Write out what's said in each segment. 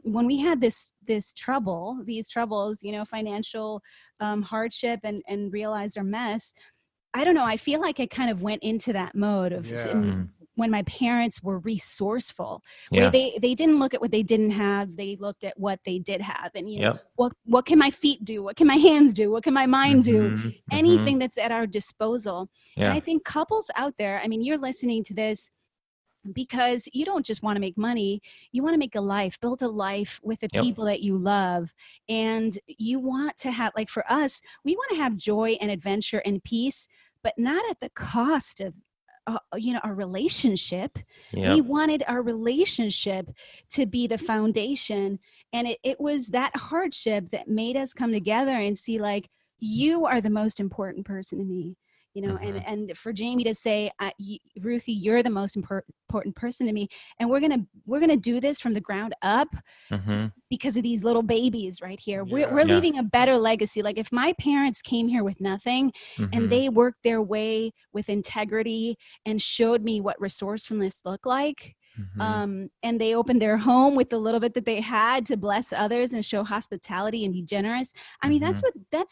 when we had these troubles, financial hardship, and realized our mess, I don't know, I feel like I kind of went into that mode of when my parents were resourceful, where they didn't look at what they didn't have, they looked at what they did have. And, what can my feet do? What can my hands do? What can my mind do? Anything that's at our disposal. And I think couples out there, I mean, you're listening to this because you don't just want to make money, you want to make a life, build a life with the people that you love. And you want to have, like for us, we want to have joy and adventure and peace, but not at the cost of our relationship. We wanted our relationship to be the foundation. And it was that hardship that made us come together and see, like, you are the most important person to me. And for Jamie to say, Ruthie, you're the most important person to me, and we're gonna do this from the ground up because of these little babies right here. We're leaving a better legacy. Like, if my parents came here with nothing and they worked their way with integrity and showed me what resourcefulness looked like, and they opened their home with the little bit that they had to bless others and show hospitality and be generous. I mean, that's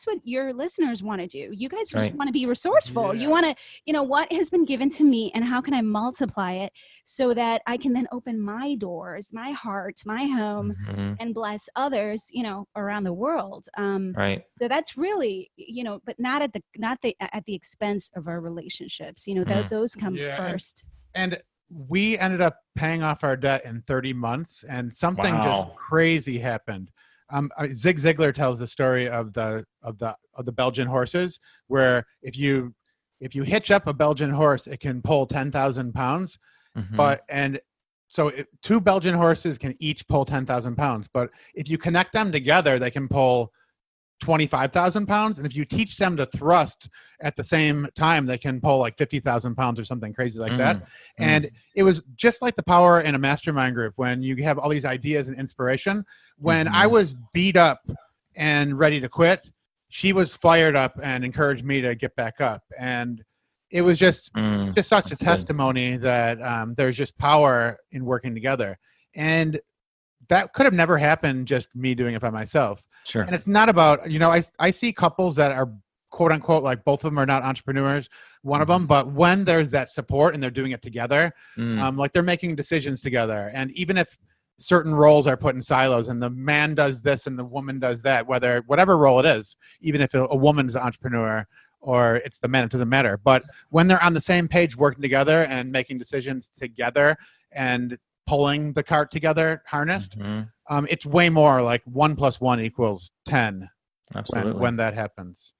what your listeners want to do. You guys just want to be resourceful. You want to, what has been given to me and how can I multiply it so that I can then open my doors, my heart, my home, and bless others, around the world. So that's really, but not at the expense of our relationships. Those come first. And we ended up paying off our debt in 30 months, and something just crazy happened. Zig Ziglar tells the story of the Belgian horses, where if you hitch up a Belgian horse, it can pull 10,000 pounds. So two Belgian horses can each pull 10,000 pounds. But if you connect them together, they can pull 25,000 pounds. And if you teach them to thrust at the same time, they can pull like 50,000 pounds or something crazy like that. And it was just like the power in a mastermind group when you have all these ideas and inspiration. When I was beat up and ready to quit, she was fired up and encouraged me to get back up. And it was just such a testimony that there's just power in working together. And that could have never happened just me doing it by myself. Sure. And it's not about, I see couples that are quote unquote, like both of them are not entrepreneurs, one of them, but when there's that support and they're doing it together, like they're making decisions together. And even if certain roles are put in silos and the man does this and the woman does that, whatever role it is, even if a woman's an entrepreneur or it's the man, it doesn't matter. But when they're on the same page working together and making decisions together and pulling the cart together, harnessed, it's way more like 1 + 1 = 10. Absolutely. When that happens.